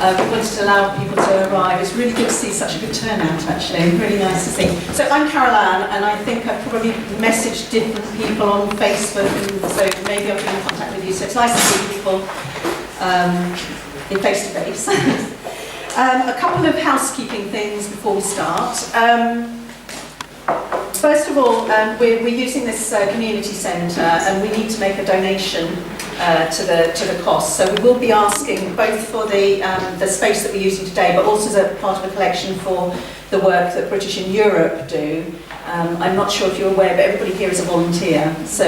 we wanted to allow people to arrive. It's really good to see such a good turnout, actually. Really nice to see. So I'm Carole-Anne, and I think I've probably messaged different people on Facebook, and so maybe I'll be in contact with you. So it's nice to see people in face-to-face. A couple of housekeeping things before we start. First of all, we're using this community centre, and we need to make a donation to the cost. So we will be asking both for the space that we're using today, but also as a part of a collection for the work that British in Europe do. I'm not sure if you're aware, but everybody here is a volunteer. So,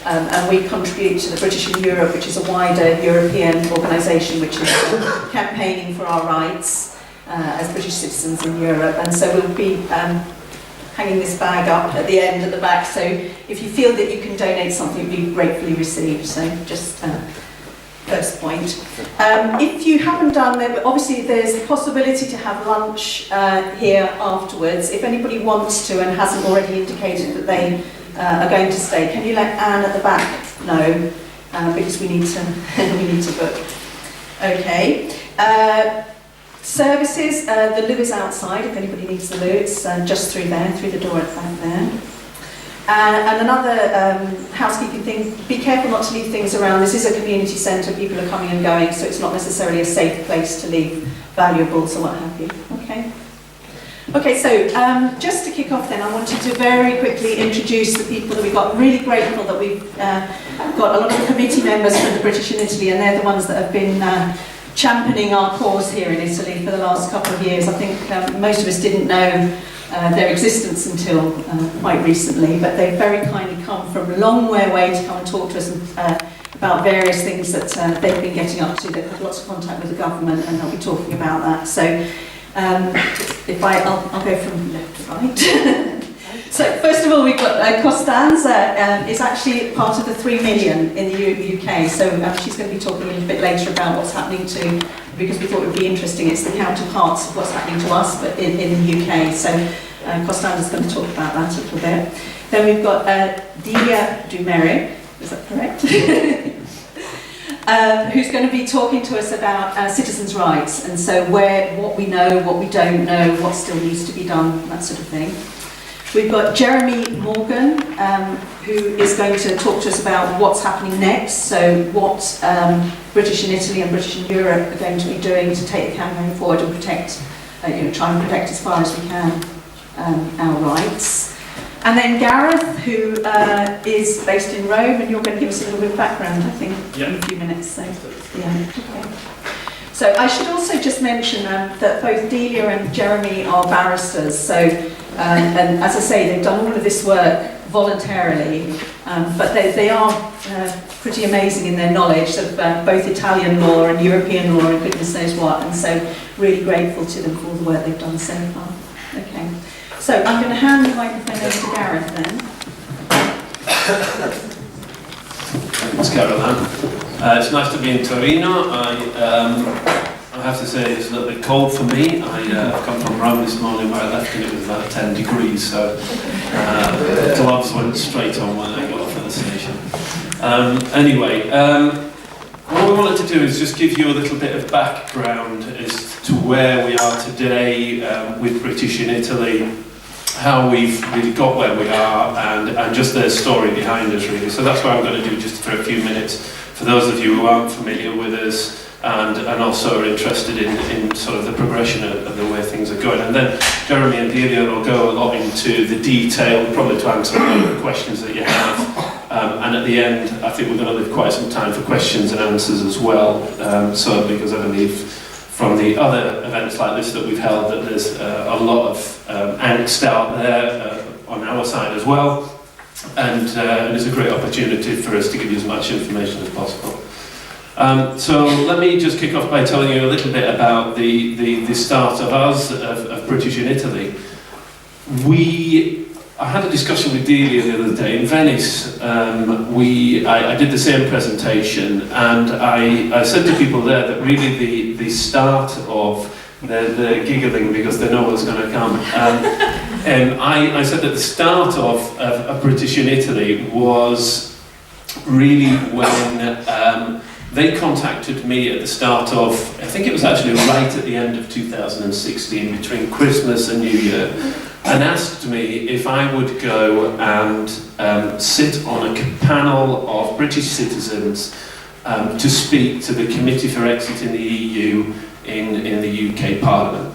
and we contribute to the British in Europe, which is a wider European organisation which is campaigning for our rights as British citizens in Europe. And so we'll be hanging this bag up at the end at the back, so if you feel that you can donate something, you'll be gratefully received. So just first point. If you haven't done it, obviously there's the possibility to have lunch here afterwards. If anybody wants to and hasn't already indicated that they are going to stay, can you let Anne at the back know, because we need to book. Okay. Services, the loo is outside if anybody needs the loo. It's just through there, through the door at the back there. And another housekeeping thing, be careful not to leave things around. This is a community centre, people are coming and going, so it's not necessarily a safe place to leave valuables or what have you. Okay. Okay, so just to kick off then, I wanted to very quickly introduce the people that we've got. Really grateful that we've got a lot of committee members from the British in Italy, and they're the ones that have been championing our cause here in Italy for the last couple of years. I think most of us didn't know their existence until quite recently, but they've very kindly come from a long way away to come and talk to us about various things that they've been getting up to. They've had lots of contact with the government, and they'll be talking about that. So I'll go from left to right. So first of all, we've got Costanza is actually part of the 3 million in the UK. So she's going to be talking a little bit later about what's happening to, because we thought it would be interesting. It's the counterparts of what's happening to us, but in the UK. So Costanza's going to talk about that a little bit. Then we've got Delia Dumeric, is that correct? Who's going to be talking to us about citizens' rights, and so what we know, what we don't know, what still needs to be done, that sort of thing. We've got Jeremy Morgan, who is going to talk to us about what's happening next, so what British in Italy and British in Europe are going to be doing to take the campaign forward and protect, try and protect as far as we can our rights. And then Gareth, who is based in Rome, and you're going to give us a little bit of background, I think, in a few minutes. So, yeah, okay. So I should also just mention that both Delia and Jeremy are barristers, so and as I say, they've done all of this work voluntarily, but they are pretty amazing in their knowledge of both Italian law and European law and goodness knows what, and so really grateful to them for all the work they've done so far. Okay, so I'm going to hand the microphone over to Gareth then. Thanks, Carole-Anne. It's nice to be in Torino. I have to say it's a little bit cold for me. I've come from Rome this morning where I left and it was about 10 degrees, so gloves went straight on when I got off at the station. Anyway, what we wanted to do is just give you a little bit of background as to where we are today with British in Italy, how we've really got where we are, and just their story behind us really. So that's what I'm going to do just for a few minutes for those of you who aren't familiar with us and also are interested in sort of the progression of the way things are going. And then Jeremy and Delia will go a lot into the detail, probably to answer all the questions that you have. And at the end, I think we're going to leave quite some time for questions and answers as well. So because I believe from the other events like this that we've held that there's a lot of angst out there on our side as well. And it's a great opportunity for us to give you as much information as possible. So let me just kick off by telling you a little bit about the start of us, of British in Italy. I had a discussion with Delia the other day in Venice. I did the same presentation, and I said to people there that really the start of they're giggling because they know what's going to come. I said that the start of British in Italy was really when they contacted me at the start of, I think it was actually right at the end of 2016, between Christmas and New Year, and asked me if I would go and sit on a panel of British citizens to speak to the Committee for Exit in the EU in the UK Parliament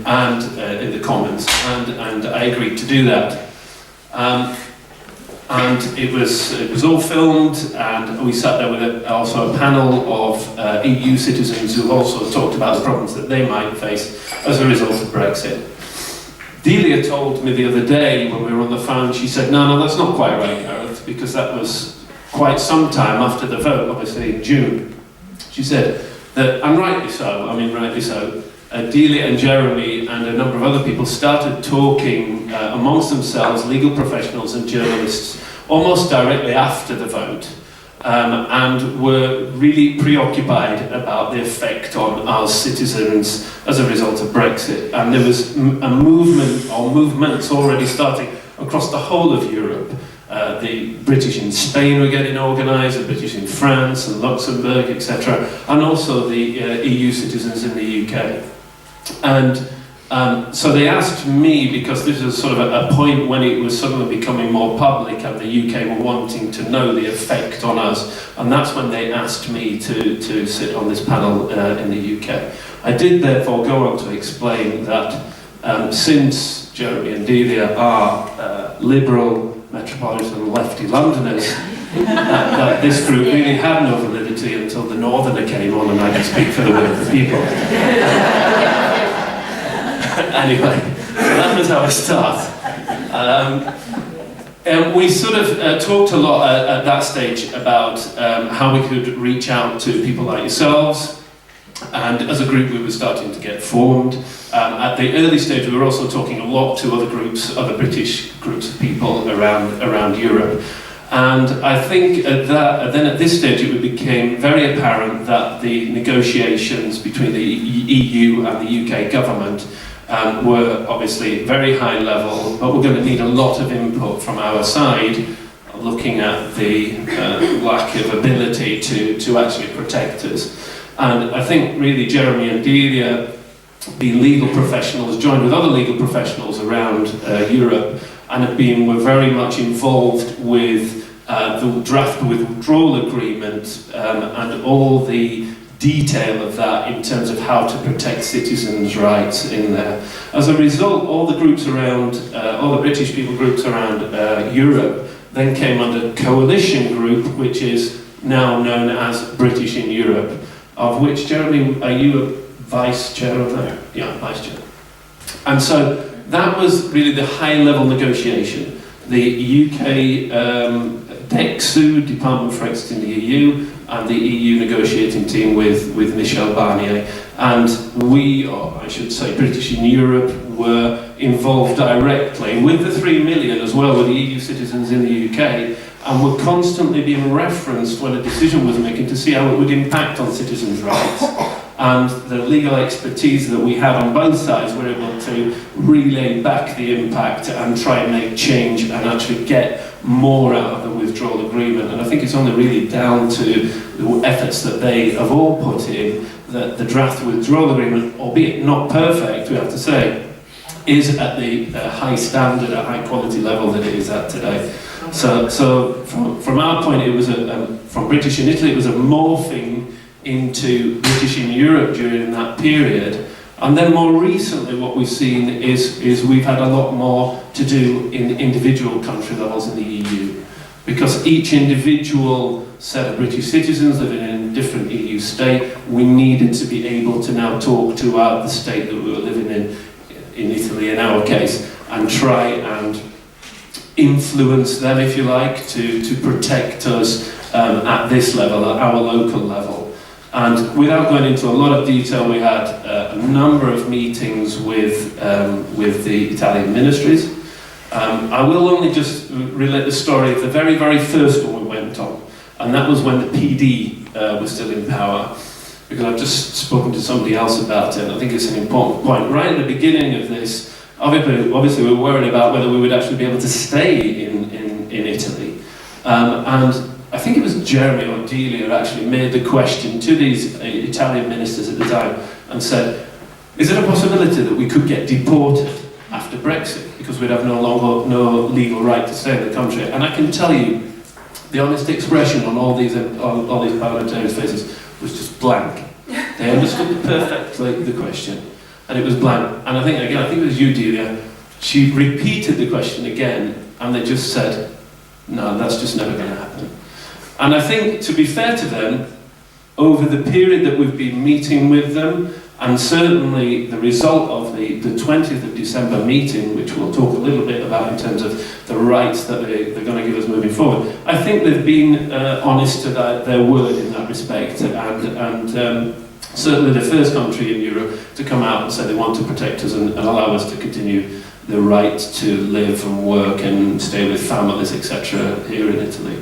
and in the Commons, and I agreed to do that. And it was all filmed, and we sat there with also a panel of EU citizens who also talked about the problems that they might face as a result of Brexit. Delia told me the other day when we were on the phone, she said, no, that's not quite right, Gareth, because that was quite some time after the vote, obviously in June. She said that, and rightly so, Delia and Jeremy and a number of other people started talking amongst themselves, legal professionals and journalists, almost directly after the vote, and were really preoccupied about the effect on our citizens as a result of Brexit. And there was a movement, or movements already starting across the whole of Europe. The British in Spain were getting organised, the British in France and Luxembourg, etc., and also the EU citizens in the UK. And so they asked me, because this was sort of a point when it was suddenly becoming more public and the UK were wanting to know the effect on us, and that's when they asked me to sit on this panel in the UK. I did therefore go on to explain that since Jeremy and Delia are liberal, metropolitan, lefty Londoners, that this group really had no validity until the Northerner came on and I could speak for the will of the people. Anyway, so that was our start. And we sort of talked a lot at that stage about how we could reach out to people like yourselves, and as a group we were starting to get formed. At the early stage we were also talking a lot to other groups, other British groups of people around Europe. And I think then at this stage it became very apparent that the negotiations between the EU and the UK government were obviously very high level, but we're going to need a lot of input from our side, looking at the lack of ability to actually protect us. And I think really Jeremy and Delia, being legal professionals, joined with other legal professionals around Europe, and were very much involved with the draft withdrawal agreement and all the detail of that in terms of how to protect citizens' rights in there. As a result, all the groups around, all the British people groups around Europe then came under coalition group, which is now known as British in Europe, of which, Jeremy, are you a vice chair of that? Yeah, vice chair. And so that was really the high-level negotiation. The UK DEXU, Department for Exit in the EU, and the EU negotiating team with Michel Barnier. And we, or I should say British in Europe, were involved directly with the 3 million as well, with the EU citizens in the UK, and were constantly being referenced when a decision was making to see how it would impact on citizens' rights. And the legal expertise that we had on both sides were able to relay back the impact and try and make change and actually get more out of the withdrawal agreement. And I think it's only really down to the efforts that they have all put in that the draft withdrawal agreement, albeit not perfect, we have to say, is at the high standard, a high quality level that it is at today. So from our point, it was from British in Italy, it was a morphing into British in Europe during that period. And then more recently what we've seen is we've had a lot more to do in individual country levels in the EU, because each individual set of British citizens living in a different EU state, we needed to be able to now talk to the state that we were living in Italy in our case, and try and influence them, if you like, to protect us at this level, at our local level. And without going into a lot of detail, we had a number of meetings with the Italian ministries. I will only just relate the story of the very, very first one we went on, and that was when the PD was still in power, because I've just spoken to somebody else about it, and I think it's an important point. Right at the beginning of this, obviously we were worried about whether we would actually be able to stay in Italy. And I think it was Jeremy or Delia actually made the question to these Italian ministers at the time and said, is it a possibility that we could get deported after Brexit because we'd have no legal right to stay in the country? And I can tell you, the honest expression on all these parliamentarians' faces was just blank. They understood perfectly the question, and it was blank. And I think it was you, Delia, she repeated the question again, and they just said, no, that's just never going to happen. And I think, to be fair to them, over the period that we've been meeting with them, and certainly the result of the 20th of December meeting, which we'll talk a little bit about in terms of the rights that they're going to give us moving forward, I think they've been honest to their word in that respect, and certainly the first country in Europe to come out and say they want to protect us and allow us to continue the right to live and work and stay with families, etc., here in Italy.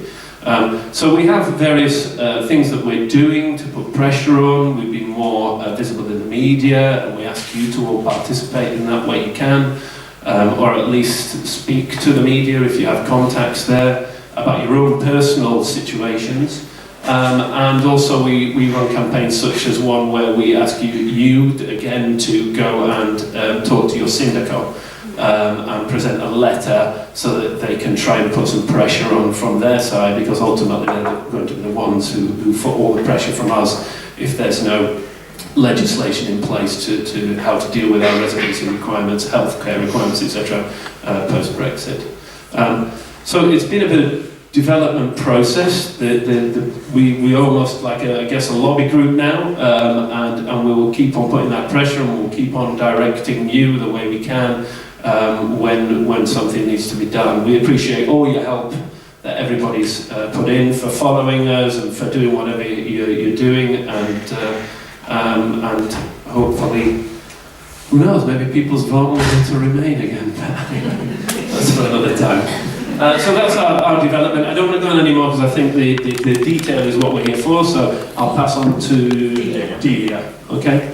So we have various things that we're doing to put pressure on. We've been more visible in the media, and we ask you to all participate in that way you can, or at least speak to the media if you have contacts there about your own personal situations. And also we run campaigns such as one where we ask you again to go and talk to your syndico. And present a letter so that they can try and put some pressure on from their side, because ultimately they're going to be the ones who put all the pressure from us if there's no legislation in place to how to deal with our residency requirements, healthcare requirements, etc. Post-Brexit. So it's been a bit of development process. We almost like a lobby group now, and we will keep on putting that pressure, and we'll keep on directing you the way we can. When something needs to be done. We appreciate all your help that everybody's put in for following us and for doing whatever you're doing, and hopefully, who knows, maybe people's vote will get to remain again. That's for another time. So that's our development. I don't want to go on any more because I think the detail is what we're here for, so I'll pass on to Delia. Okay?